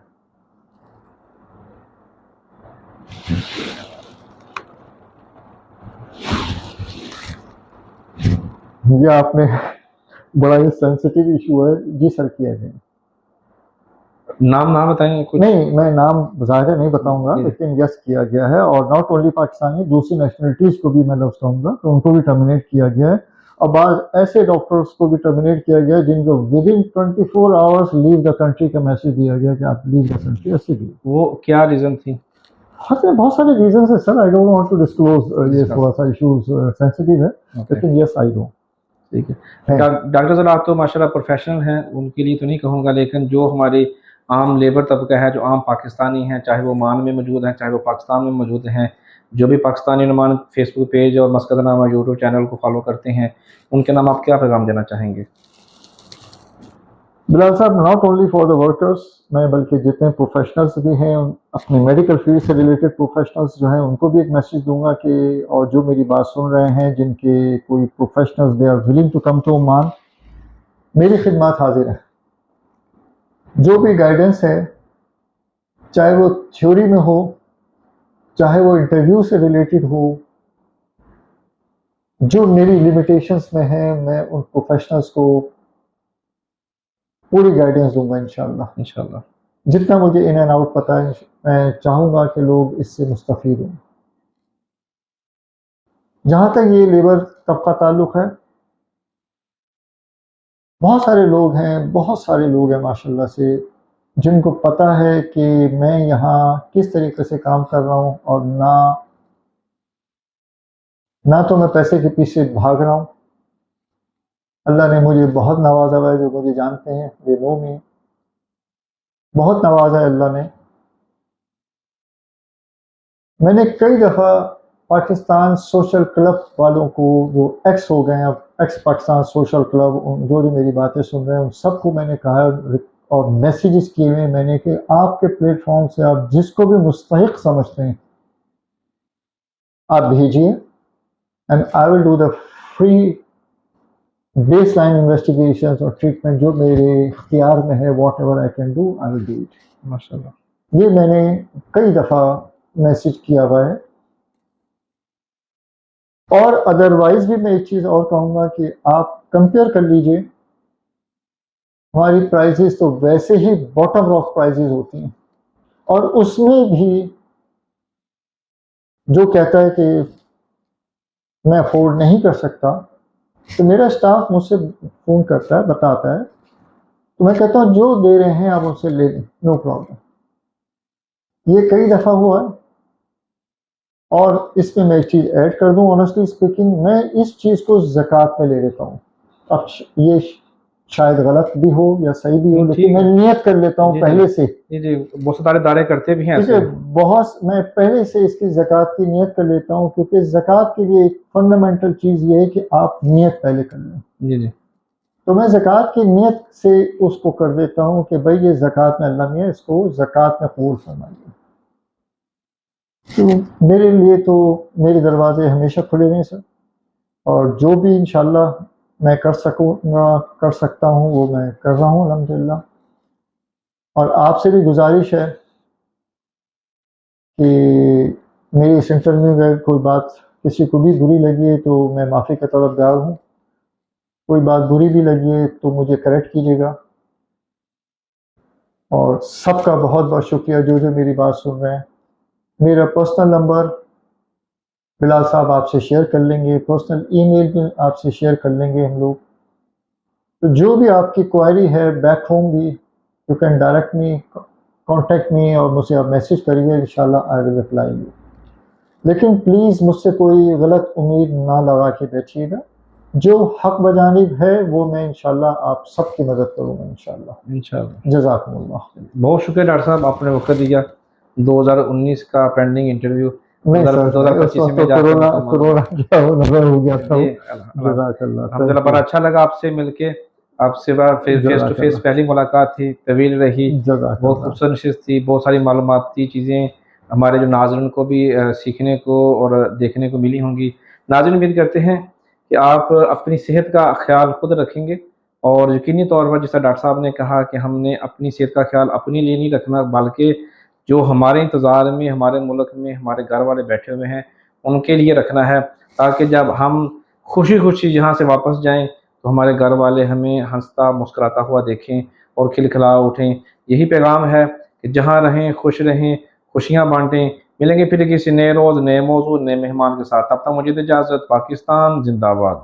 ये आपने बड़ा ही सेंसिटिव इशू है। जी सर, किया गया। नाम बताएं कुछ। नहीं, मैं नाम ज़ाहिर नहीं बताऊंगा, जी। लेकिन यस किया गया है, और नॉट ओनली पाकिस्तानी, दूसरी नेशनलिटीज़ को भी मैं लफ्ज़ कहूँगा तो उनको भी टर्मिनेट किया गया है। और बाद ऐसे डॉक्टर्स को भी टर्मिनेट किया गया है जिनको within 24 hours leave the country का मैसेज दिया गया कि आप लीव द कंट्री, ऐसे भी। वो क्या रीज़न थी? बहुत सारे रीजन है sir, I don't want to disclose, ये थोड़ा सा इशूज सेंसिटिव है, लेकिन यस आई डोंट। ठीक है। डॉक्टर साहब आप तो माशाल्लाह प्रोफेशनल हैं, उनके लिए तो नहीं कहूँगा, लेकिन जो हमारे आम लेबर तबका है, जो आम पाकिस्तानी हैं, चाहे वो ओमान में मौजूद हैं, चाहे वो पाकिस्तान में मौजूद हैं, जो भी पाकिस्तानी नुमान फेसबुक पेज और मस्कतनामा यूट्यूब चैनल को फॉलो करते हैं, उनके नाम आप क्या पैगाम देना चाहेंगे? बिलाल साहब, not only for the workers, मैं बल्कि जितने प्रोफेशनल्स भी हैं, अपनी मेडिकल फील्ड से रिलेटेड प्रोफेशनल्स जो हैं उनको भी एक मैसेज दूंगा कि, और जो मेरी बात सुन रहे हैं जिनके कोई professionals they are willing to come to Oman, मेरी खिदमत हाजिर है। जो भी गाइडेंस है, चाहे वो थ्योरी में हो, चाहे वो इंटरव्यू से रिलेटेड हो, जो मेरी लिमिटेशंस में है, मैं उन प्रोफेशनल्स को पूरी गाइडेंस दूंगा इंशाल्लाह। इंशाल्लाह। जितना मुझे इन एंड आउट पता है, मैं चाहूँगा कि लोग इससे मुस्तफ़ीद हों। जहाँ तक ये लेबर तबका ताल्लुक़ है, बहुत सारे लोग हैं माशाल्लाह से, जिनको पता है कि मैं यहाँ किस तरीके से काम कर रहा हूँ, और ना तो मैं पैसे के पीछे भाग रहा हूँ। अल्लाह ने मुझे बहुत नवाजा हुआ है, जो मुझे जानते हैं, वे नो मी, बहुत नवाजा है अल्लाह ने। मैंने कई दफ़ा पाकिस्तान सोशल क्लब वालों को, जो एक्स हो गए हैं अब, एक्स पाकिस्तान सोशल क्लब, जो भी मेरी बातें सुन रहे हैं, उन सबको मैंने कहा और मैसेजेस किए हुए मैंने कि आपके प्लेटफॉर्म से आप जिसको भी मुस्तहिक समझते हैं, आप भेजिए, and I will do the free base line investigation और ट्रीटमेंट जो मेरे इख्तियार में है। What ever I can do, I will do it. माशाल्लाह। ये मैंने कई दफ़ा मैसेज किया हुआ है। और अदरवाइज भी मैं एक चीज़ और कहूँगा कि आप कंपेयर कर लीजिए, हमारी प्राइसेस तो वैसे ही बॉटम रॉक प्राइसेस होती हैं, और उसमें भी जो कहता है कि मैं अफोर्ड नहीं कर सकता, तो मेरा स्टाफ मुझसे फ़ोन करता है, बताता है, तो मैं कहता हूँ जो दे रहे हैं आप उनसे ले लें, नो प्रॉब्लम। ये कई दफ़ा हुआ है। और इसमें मैं एक चीज़ ऐड कर दूं, ऑनेस्टली स्पीकिंग, मैं इस चीज़ को ज़कात में ले लेता हूँ। अब ये शायद गलत भी हो या सही भी हो, लेकिन मैं नियत कर लेता हूँ पहले से। जी, बहुत सारे दारे करते भी हैं ठीक है, मैं पहले से इसकी ज़कात की नियत कर लेता हूँ, क्योंकि ज़कात के लिए एक फंडामेंटल चीज़ ये है कि आप नियत पहले कर लें। जी। तो मैं ज़कात की नियत से उसको कर देता हूँ कि भाई ये ज़कात में अल्लाह ने इसको ज़कात में कबूल फरमाइए। तो मेरे लिए तो मेरे दरवाजे हमेशा खुले हैं सर, और जो भी इंशाल्लाह मैं कर सकता हूँ वो मैं कर रहा हूँ अल्हम्दुलिल्लाह। और आपसे भी गुजारिश है कि मेरी इस इंटरव्यू में कोई बात किसी को भी बुरी लगी है तो मैं माफ़ी का तलबगार हूँ। कोई बात बुरी भी लगी है तो मुझे करेक्ट कीजिएगा। और सबका बहुत बहुत शुक्रिया जो जो मेरी बात सुन रहे हैं। मेरा पर्सनल नंबर बिलाल साहब आपसे शेयर कर लेंगे, पर्सनल ईमेल भी आपसे शेयर कर लेंगे हम लोग। तो जो भी आपकी क्वायरी है बैक होम भी, you can direct me, contact me, और मुझे आप मैसेज करिए, इंशाल्लाह आई विल रिप्लाई यू। लेकिन प्लीज़ मुझसे कोई गलत उम्मीद ना लगा के बैठिएगा। जो हक बजानिब है वो मैं इंशाल्लाह आप सबकी मदद करूँगा इंशाल्लाह। जज़ाकुमुल्लाह। बहुत शुक्रिया डॉक्टर साहब, आपने वक्त दिया। 2019 का पेंडिंग इंटरव्यू नहीं सर, 2025 में जाकर कोरोना क्या हो गया था। अल्हम्दुलिल्लाह बड़ा अच्छा लगा आपसे मिलके। आपसे फेस टू फेस पहली मुलाकात थी, तवील रही, बहुत खूबसूरत नशिस्त थी, बहुत सारी मालूमाती चीज़ें हमारे जो नाज़रीन को भी सीखने को और देखने को मिली होंगी। नाज़रीन उम्मीद करते हैं कि आप अपनी सेहत का ख्याल खुद रखेंगे, और यकीनी तौर पर जैसा डॉक्टर साहब ने कहा कि हमने अपनी सेहत का ख्याल अपने लिए नहीं रखना, बल्कि जो हमारे इंतज़ार में, हमारे मुल्क में हमारे घर वाले बैठे हुए हैं, उनके लिए रखना है, ताकि जब हम खुशी-खुशी यहाँ से वापस जाएँ, तो हमारे घर वाले हमें हँसता मुस्कुराता हुआ देखें और खिलखिला उठें। यही पैगाम है कि जहाँ रहें, खुश रहें, खुशियाँ बाँटें। मिलेंगे फिर किसी नए रोज़, नए मौजू, नए मेहमान के साथ। तब तक मुझे दे इजाज़त। पाकिस्तान ज़िंदाबाद।